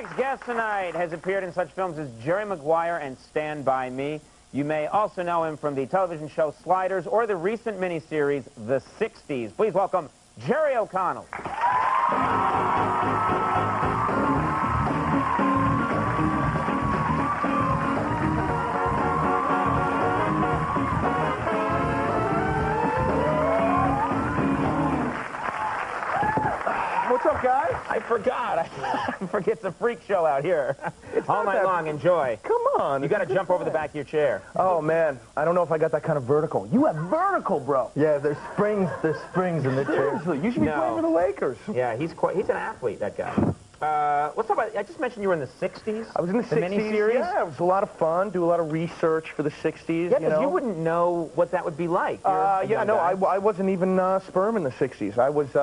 next guest tonight has appeared in such films as Jerry Maguire and Stand By Me. You may also know him from the television show Sliders or the recent miniseries The 60s. Please welcome Jerry O'Connell. What's up, guys? I forgot. I forget it's a freak show out here. All night long. Enjoy. Come on. You got to jump over the back of your chair. Oh, man. I don't know if I got that kind of vertical. You have vertical, bro. Yeah, there's springs in the chair. Seriously, you should be playing for the Lakers. Yeah, he's an athlete, that guy. Let's talk about, I just mentioned you were in the 60s. I was in the 60s. Miniseries? Yeah, it was a lot of fun. Do a lot of research for the 60s. Yeah, because you wouldn't know what that would be like. Yeah, no, I wasn't even sperm in the 60s. I wasn't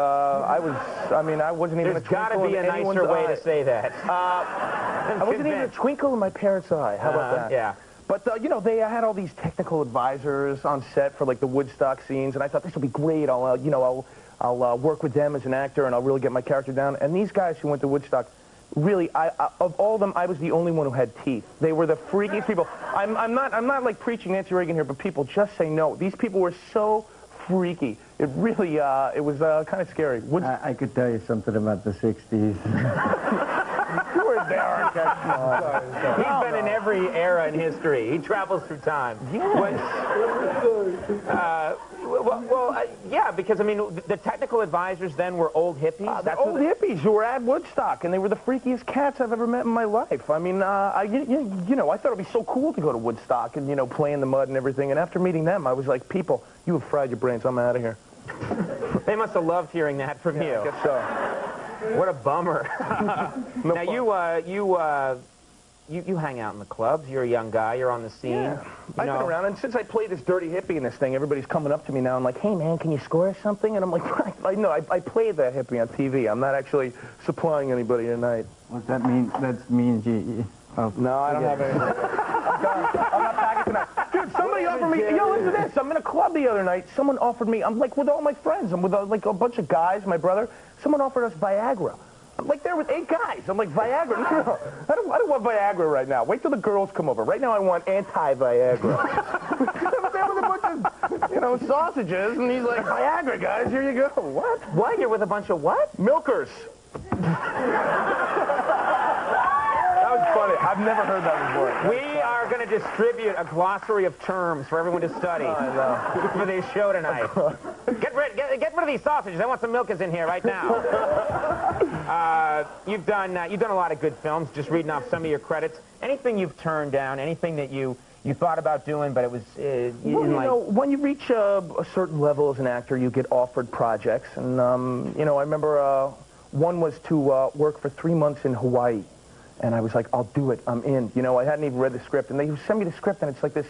even a twinkle in anyone's eye. There's got to be a nicer way to say that. I wasn't even a twinkle in my parents' eye. How about that? Yeah. But, you know, they had all these technical advisors on set for, like, the Woodstock scenes, and I thought, this will be great. I'll work with them as an actor, and I'll really get my character down. And these guys who went to Woodstock, really, of all of them, I was the only one who had teeth. They were the freakiest people. I'm not like preaching Nancy Reagan here, but people just say no. These people were so freaky. It really, it was kind of scary. I could tell you something about the 60s. You were there. He's been in every era in history. He travels through time. Yeah, because, I mean, the technical advisors then were old hippies? They're old hippies who were at Woodstock, and they were the freakiest cats I've ever met in my life. I mean, I thought it would be so cool to go to Woodstock and, play in the mud and everything. And after meeting them, I was like, people, you have fried your brains. I'm out of here. They must have loved hearing that from you. I guess so. What a bummer. Now, you hang out in the clubs. You're a young guy. You're on the scene. Yeah. I've been around, and since I played this dirty hippie in this thing, everybody's coming up to me now and like, hey, man, can you score us something? And I'm like, I played that hippie on TV. I'm not actually supplying anybody tonight. What that mean? That means you no, I don't have anything. I'm not packing tonight. Dude, somebody offered me, listen to this. I'm in a club the other night. Someone offered me, I'm like with all my friends. I'm with like a bunch of guys, my brother. Someone offered us Viagra. I'm like there with 8 guys. I'm like, Viagra? No. I don't want Viagra right now. Wait till the girls come over. Right now I want anti-Viagra. I'm there with a bunch of, sausages, and he's like, Viagra, guys, here you go. What? What? You're with a bunch of what? Milkers. That was funny. I've never heard that before. We are going to distribute a glossary of terms for everyone to study for this show tonight. Get rid of these sausages. I want some milkers in here right now. You've done a lot of good films. Just reading off some of your credits. Anything you've turned down? Anything that you thought about doing, but it was when you reach a certain level as an actor, you get offered projects, and I remember one was to work for 3 months in Hawaii. And I was like, I'll do it. I'm in. I hadn't even read the script. And they sent me the script, and it's like this,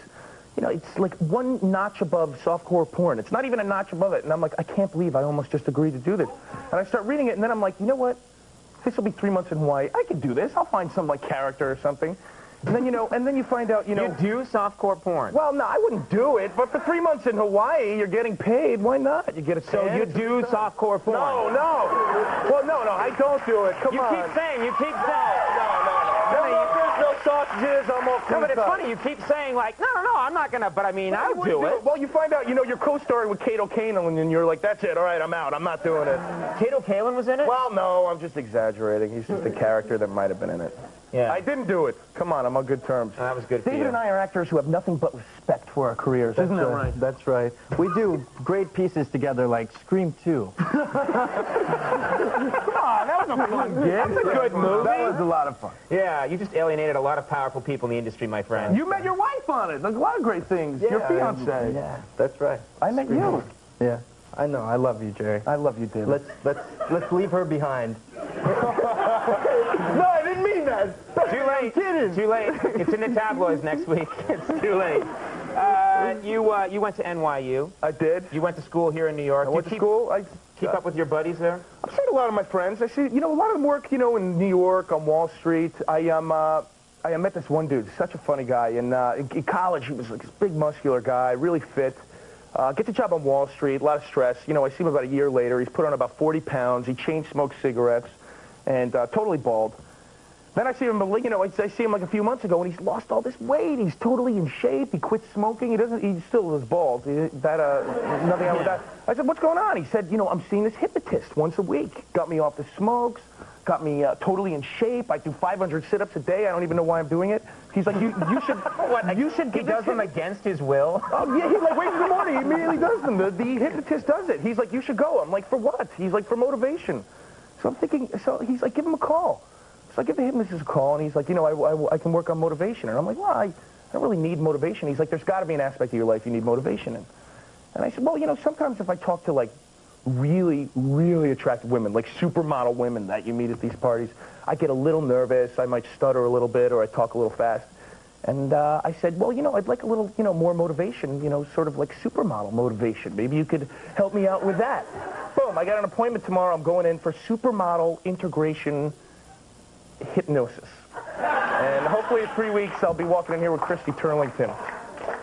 it's like one notch above softcore porn. It's not even a notch above it. And I'm like, I can't believe I almost just agreed to do this. And I start reading it, and then I'm like, you know what? This will be 3 months in Hawaii. I can do this. I'll find some, character or something. And then, you find out, You do softcore porn? Well, no, I wouldn't do it. But for 3 months in Hawaii, you're getting paed. Why not? You get a So you do softcore porn? No. Well, no, I don't do it. Come on. You keep saying. No sausages, I'm all No, but it's funny, you keep saying, no, I'm not going to, but I mean, I would do it. Well, you find out, you're co-starring with Kato Kaelin, and you're like, that's it, all right, I'm out, I'm not doing it. Kato Kaelin was in it? Well, no, I'm just exaggerating. He's just a character that might have been in it. Yeah. I didn't do it. Come on, I'm on good terms. That was good for David and I are actors who have nothing but respect for our careers. Isn't that right? That's right. We do great pieces together like Scream 2. Come on, that was a fun gig. That's a good movie. That was a lot of fun. Yeah, you just alienated a lot of powerful people in the industry, my friend. You met your wife on it. There's a lot of great things. Yeah, your fiancé. Yeah, that's right. I met you. Yeah, I know. I love you, Jerry. I love you, David. Let's leave her behind. No, I didn't mean that. Too late. Too late. It's in the tabloids next week. It's too late. You went to NYU. I did. You went to school here in New York. I went to school. Keep up with your buddies there? I've seen a lot of my friends. I see, a lot of them work, in New York, on Wall Street. I met this one dude, such a funny guy. And in college, he was like this big, muscular guy, really fit. Gets a job on Wall Street, a lot of stress. I see him about a year later. He's put on about 40 pounds. He chain smokes cigarettes and totally bald. Then I see him, you know, I see him like a few months ago, and he's lost all this weight. He's totally in shape. He quit smoking. He still is bald. Nothing out with that. I said, what's going on? He said, you know, I'm seeing this hypnotist once a week. Got me off the smokes. Got me totally in shape. I do 500 sit-ups a day. I don't even know why I'm doing it. He's like, you should. What? You should. He does them against his will. Oh yeah, he's like, wait in the morning. He immediately does them. The hypnotist does it. He's like, you should go. I'm like, for what? He's like, for motivation. So I'm thinking. So he's like, give him a call. So I give the hypnotist a call, and he's like, you know, I can work on motivation. And I'm like, well, I don't really need motivation. He's like, there's got to be an aspect of your life you need motivation in. And I said, well, you know, sometimes if I talk to like really, really attractive women, like supermodel women that you meet at these parties, I get a little nervous. I might stutter a little bit, or I talk a little fast. And I said, well, you know, I'd like a little, you know, more motivation, you know, sort of like supermodel motivation. Maybe you could help me out with that. Boom, I got an appointment tomorrow. I'm going in for supermodel integration hypnosis. And hopefully in 3 weeks, I'll be walking in here with Christy Turlington.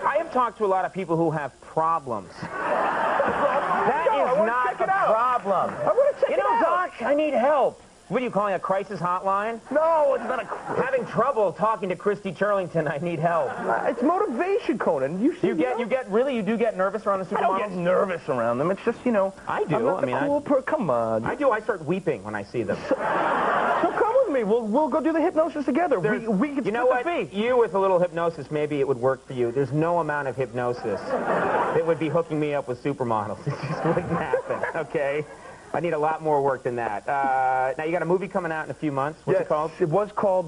I have talked to a lot of people who have problems. That is not a problem. I want to check it out. You know, Doc, I need help. What are you calling a crisis hotline? No, it's not a... Having trouble talking to Christy Turlington, I need help. It's motivation, Conan. You do get nervous around the supermodels? I don't get nervous around them. It's just, you know... I do. I'm not come on. I do. I start weeping when I see them. So come with me. We'll go do the hypnosis together. We can. You know what? You with a little hypnosis, maybe it would work for you. There's no amount of hypnosis that would be hooking me up with supermodels. It just wouldn't happen. Okay. I need a lot more work than that. Now, you got a movie coming out in a few months. What's it called? It was called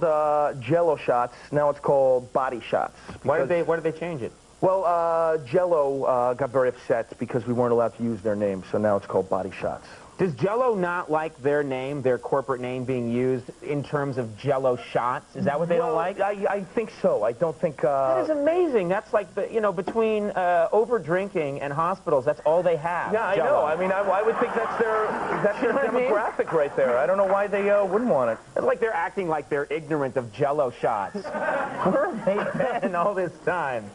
Jello Shots. Now it's called Body Shots. Why did they change it? Well, Jello got very upset because we weren't allowed to use their name, so now it's called Body Shots. Does Jello not like their name, their corporate name, being used in terms of Jello shots? Is that what they don't like? I think so. I don't think... That is amazing. That's like, you know, between over-drinking and hospitals, that's all they have. Yeah, Jell-O. I know. I mean, I would think that's their demographic right there. I don't know why they wouldn't want it. It's like they're acting like they're ignorant of Jello shots. Where have they been all this time?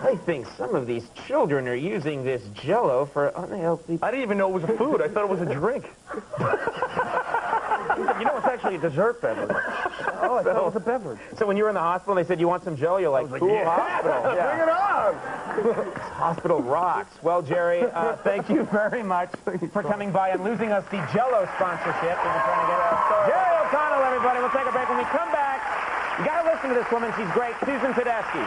I think some of these children are using this Jell-O for unhealthy... I didn't even know it was a food. I thought it was a drink. You know, it's actually a dessert beverage. Oh, I thought it was a beverage. So when you were in the hospital and they said, you want some Jell-O, you're like, cool, yeah. hospital. Yeah. Bring it on! Hospital rocks. Well, Jerry, thank you very much for coming by and losing us the Jell-O sponsorship that we're trying to get. Jerry O'Connell, everybody. We'll take a break. When we come back, you got to listen to this woman. She's great. Susan Tedeschi.